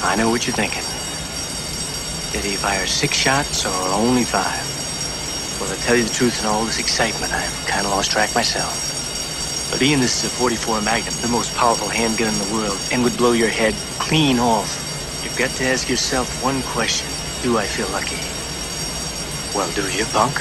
I know what you're thinking. Did he fire 6 shots or only 5? Well, to tell you the truth, in all this excitement, I've kind of lost track myself. But Ian, this is a .44 Magnum, the most powerful handgun in the world, and would blow your head clean off. You've got to ask yourself one question. Do I feel lucky? Well, do you, punk?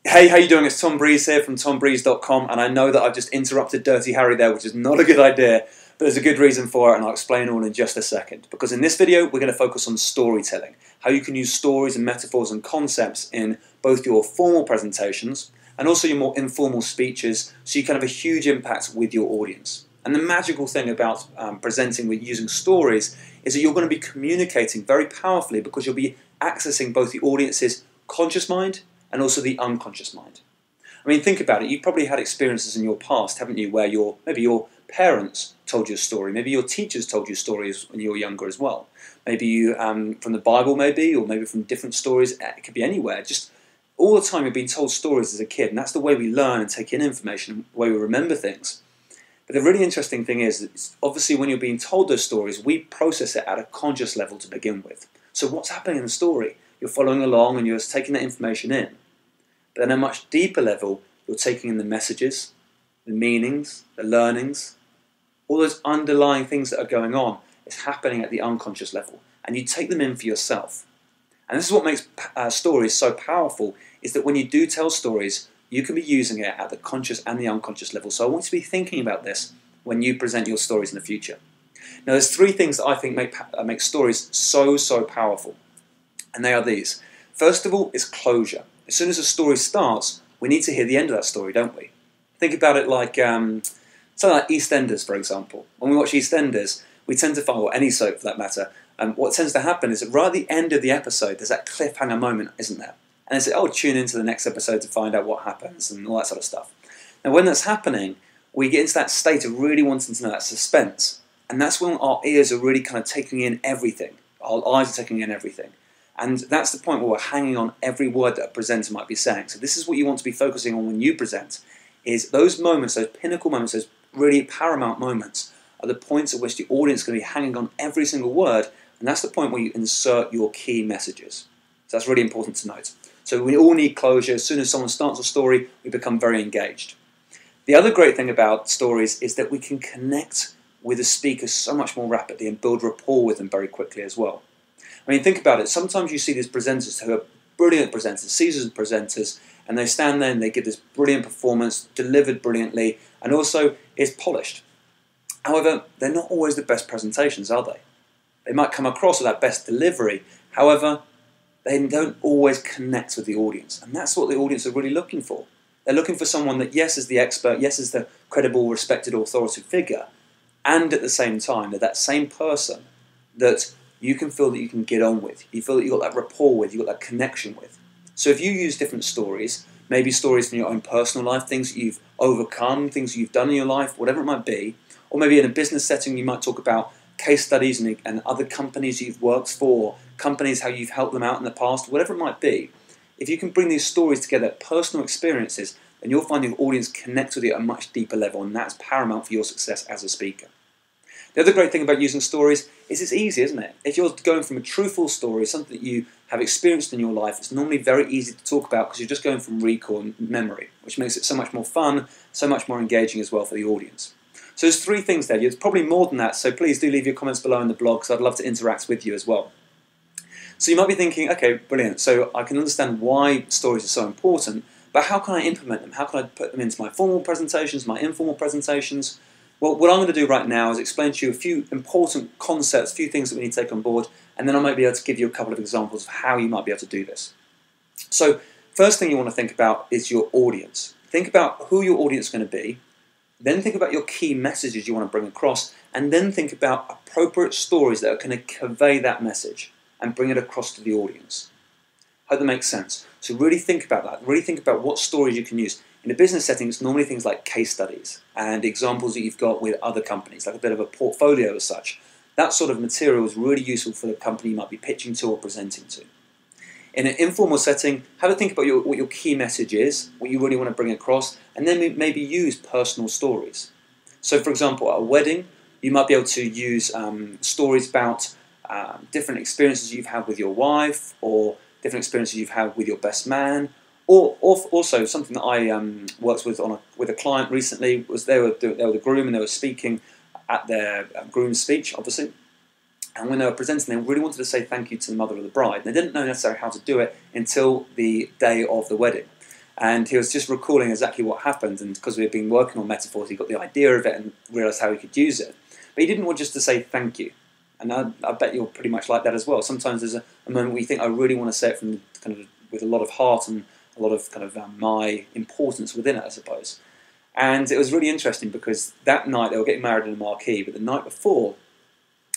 Hey, how you doing? It's Tom Breeze here from tombreeze.com, and I know that I've just interrupted Dirty Harry there, which is not a good idea, but there's a good reason for it, and I'll explain all in just a second. Because in this video, we're going to focus on storytelling, how you can use stories and metaphors and concepts in both your formal presentations and also your more informal speeches, so you can have a huge impact with your audience. And the magical thing about presenting with using stories is that you're going to be communicating very powerfully because you'll be accessing both the audience's conscious mind and also the unconscious mind. I mean, think about it. You've probably had experiences in your past, haven't you, where maybe your parents told you a story, maybe your teachers told you stories when you were younger as well. Maybe you, from the Bible maybe, or maybe from different stories. It could be anywhere. Just all the time you've been told stories as a kid, and that's the way we learn and take in information, the way we remember things. But the really interesting thing is that obviously when you're being told those stories, we process it at a conscious level to begin with. So what's happening in the story? You're following along and you're just taking that information in. But then at a much deeper level, you're taking in the messages, the meanings, the learnings, all those underlying things that are going on is happening at the unconscious level, and you take them in for yourself. And this is what makes stories so powerful, is that when you do tell stories, you can be using it at the conscious and the unconscious level. So I want you to be thinking about this when you present your stories in the future. Now there's 3 things that I think make stories so powerful, and they are these. First of all is closure. As soon as a story starts, we need to hear the end of that story, don't we? Think about it like something like EastEnders, for example. When we watch EastEnders, we tend to find, or any soap for that matter, what tends to happen is that right at the end of the episode, there's that cliffhanger moment, isn't there? And they say, oh, tune into the next episode to find out what happens and all that sort of stuff. Now, when that's happening, we get into that state of really wanting to know that suspense. And that's when our ears are really kind of taking in everything. Our eyes are taking in everything. And that's the point where we're hanging on every word that a presenter might be saying. So this is what you want to be focusing on when you present, is those moments, those pinnacle moments, those really paramount moments, are the points at which the audience is going to be hanging on every single word, and that's the point where you insert your key messages. So that's really important to note. So we all need closure. As soon as someone starts a story, we become very engaged. The other great thing about stories is that we can connect with the speaker so much more rapidly and build rapport with them very quickly as well. I mean, think about it. Sometimes you see these presenters who are brilliant presenters, seasoned presenters, and they stand there and they give this brilliant performance, delivered brilliantly, and also is polished. However, they're not always the best presentations, are they? They might come across with that best delivery. However, they don't always connect with the audience, and that's what the audience are really looking for. They're looking for someone that, yes, is the expert, yes, is the credible, respected, authoritative figure, and at the same time, that same person that you can feel that you can get on with. You feel that you've got that rapport with, you've got that connection with. So if you use different stories, maybe stories from your own personal life, things that you've overcome, things that you've done in your life, whatever it might be, or maybe in a business setting you might talk about case studies and other companies you've worked for, companies, how you've helped them out in the past, whatever it might be. If you can bring these stories together, personal experiences, then you'll find your audience connect with you at a much deeper level, and that's paramount for your success as a speaker. The other great thing about using stories is it's easy, isn't it? If you're going from a truthful story, something that you have experienced in your life, it's normally very easy to talk about because you're just going from recall and memory, which makes it so much more fun, so much more engaging as well for the audience. So there's 3 things there. There's probably more than that, so please do leave your comments below in the blog because I'd love to interact with you as well. So you might be thinking, okay, brilliant, so I can understand why stories are so important, but how can I implement them? How can I put them into my formal presentations, my informal presentations? Well, what I'm going to do right now is explain to you a few important concepts, a few things that we need to take on board, and then I might be able to give you a couple of examples of how you might be able to do this. So, first thing you want to think about is your audience. Think about who your audience is going to be, then think about your key messages you want to bring across, and then think about appropriate stories that are going to convey that message and bring it across to the audience. Hope that makes sense. So really think about that. Really think about what stories you can use. In a business setting, it's normally things like case studies and examples that you've got with other companies, like a bit of a portfolio as such. That sort of material is really useful for the company you might be pitching to or presenting to. In an informal setting, have a think about what your key message is, what you really want to bring across, and then maybe use personal stories. So for example, at a wedding, you might be able to use stories about different experiences you've had with your wife, or different experiences you've had with your best man, or also something that I worked with with a client recently was they were the groom and they were speaking at their groom's speech, obviously. And when they were presenting, they really wanted to say thank you to the mother of the bride. They didn't know necessarily how to do it until the day of the wedding. And he was just recalling exactly what happened, and because we had been working on metaphors, he got the idea of it and realised how he could use it. But he didn't want just to say thank you. And I bet you're pretty much like that as well. Sometimes there's a moment where you think, I really want to say it from kind of with a lot of heart and a lot of kind of my importance within it, I suppose. And it was really interesting because that night they were getting married in a marquee, but the night before,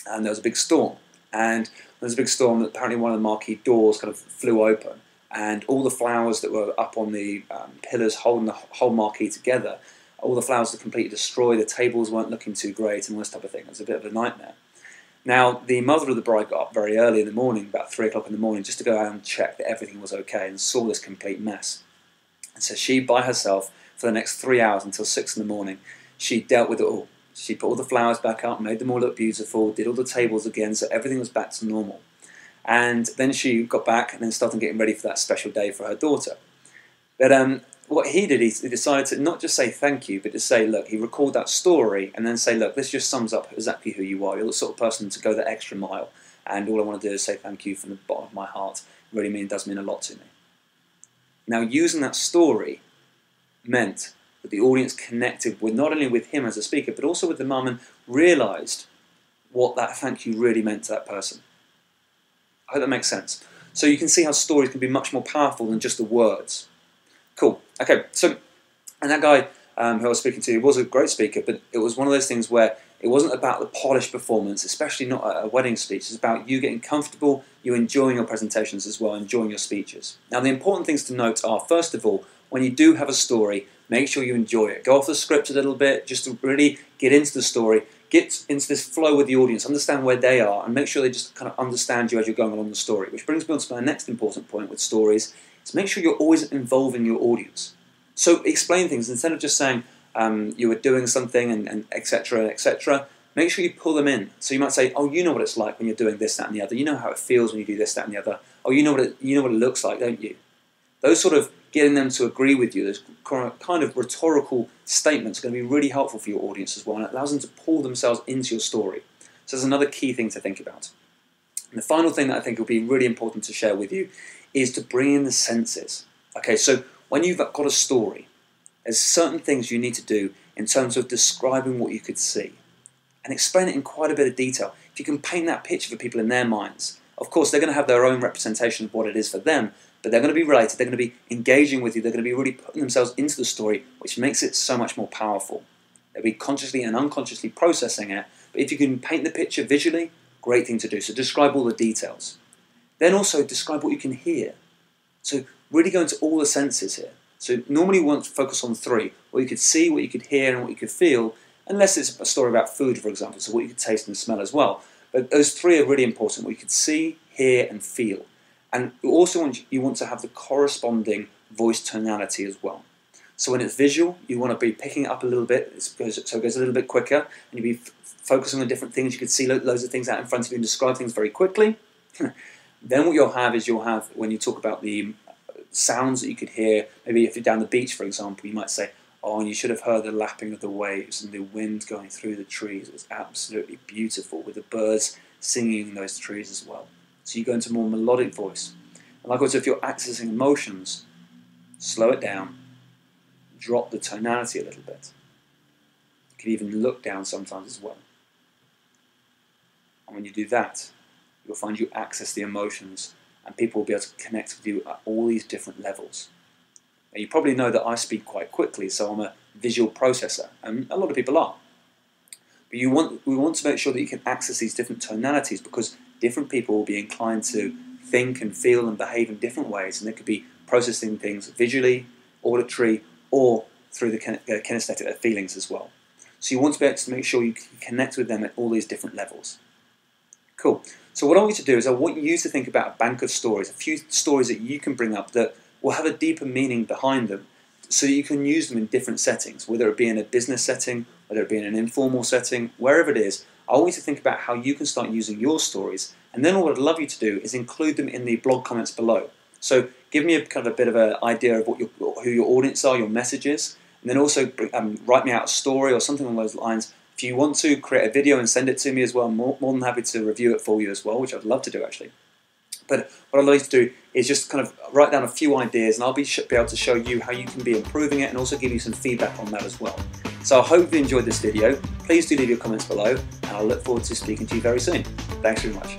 and there was a big storm. And there was a big storm that apparently one of the marquee doors kind of flew open, and all the flowers that were up on the pillars holding the whole marquee together, all the flowers were completely destroyed, the tables weren't looking too great, and all this type of thing. It was a bit of a nightmare. Now, the mother of the bride got up very early in the morning, about 3 o'clock in the morning, just to go out and check that everything was okay, and saw this complete mess. And so she, by herself, for the next 3 hours until 6 in the morning, she dealt with it all. She put all the flowers back up, made them all look beautiful, did all the tables again, so everything was back to normal. And then she got back and then started getting ready for that special day for her daughter. But what he did, he decided to not just say thank you, but to say, look, he recalled that story and then say, look, this just sums up exactly who you are. You're the sort of person to go the extra mile, and all I want to do is say thank you from the bottom of my heart. It really does mean a lot to me. Now, using that story meant that the audience connected with not only with him as a speaker, but also with the mum, and realised what that thank you really meant to that person. I hope that makes sense. So you can see how stories can be much more powerful than just the words. Cool. Okay, so, and that guy who I was speaking to was a great speaker, but it was one of those things where it wasn't about the polished performance, especially not at a wedding speech. It's about you getting comfortable, you enjoying your presentations as well, enjoying your speeches. Now, the important things to note are, first of all, when you do have a story, make sure you enjoy it. Go off the script a little bit, just to really get into the story, get into this flow with the audience, understand where they are, and make sure they just kind of understand you as you're going along the story. Which brings me on to my next important point with stories, is make sure you're always involving your audience. So explain things, instead of just saying you were doing something and etc., etc., make sure you pull them in. So you might say, oh, you know what it's like when you're doing this, that, and the other. You know how it feels when you do this, that, and the other. Oh, you know what it looks like, don't you? Those sort of getting them to agree with you, those kind of rhetorical statements are going to be really helpful for your audience as well, and it allows them to pull themselves into your story. So there's another key thing to think about. And the final thing that I think will be really important to share with you is to bring in the senses. Okay, so when you've got a story, there's certain things you need to do in terms of describing what you could see, and explain it in quite a bit of detail. If you can paint that picture for people in their minds, of course they're going to have their own representation of what it is for them, but they're going to be related, they're going to be engaging with you, they're going to be really putting themselves into the story, which makes it so much more powerful. They'll be consciously and unconsciously processing it, but if you can paint the picture visually, great thing to do. So describe all the details. Then also describe what you can hear. So really go into all the senses here. So normally we want to focus on 3, what you could see, what you could hear, and what you could feel, unless it's a story about food, for example, so what you could taste and smell as well. But those 3 are really important, what you could see, hear, and feel. And you want to have the corresponding voice tonality as well. So when it's visual, you want to be picking it up a little bit, so it goes a little bit quicker, and you'll be focusing on different things. You could see loads of things out in front of you and describe things very quickly. Then what you'll have, when you talk about the sounds that you could hear, maybe if you're down the beach, for example, you might say, oh, and you should have heard the lapping of the waves and the wind going through the trees. It was absolutely beautiful, with the birds singing in those trees as well. So you go into a more melodic voice. And likewise, if you're accessing emotions, slow it down, drop the tonality a little bit. You can even look down sometimes as well. And when you do that, you'll find you access the emotions, and people will be able to connect with you at all these different levels. Now, you probably know that I speak quite quickly, so I'm a visual processor, and a lot of people are. But we want to make sure that you can access these different tonalities, because different people will be inclined to think and feel and behave in different ways, and they could be processing things visually, auditory, or through the kinesthetic feelings as well. So you want to be able to make sure you can connect with them at all these different levels. Cool. So what I want you to do is I want you to think about a bank of stories, a few stories that you can bring up that will have a deeper meaning behind them, so that you can use them in different settings, whether it be in a business setting, whether it be in an informal setting, wherever it is. I want you to think about how you can start using your stories, and then what I'd love you to do is include them in the blog comments below. So give me a kind of a bit of an idea of who your audience are, your message is, and then also write me out a story or something along those lines. If you want to, create a video and send it to me as well. I'm more than happy to review it for you as well, which I'd love to do actually. But what I'd like you to do is just kind of write down a few ideas, and I'll be able to show you how you can be improving it and also give you some feedback on that as well. So I hope you enjoyed this video. Please do leave your comments below, and I'll look forward to speaking to you very soon. Thanks very much.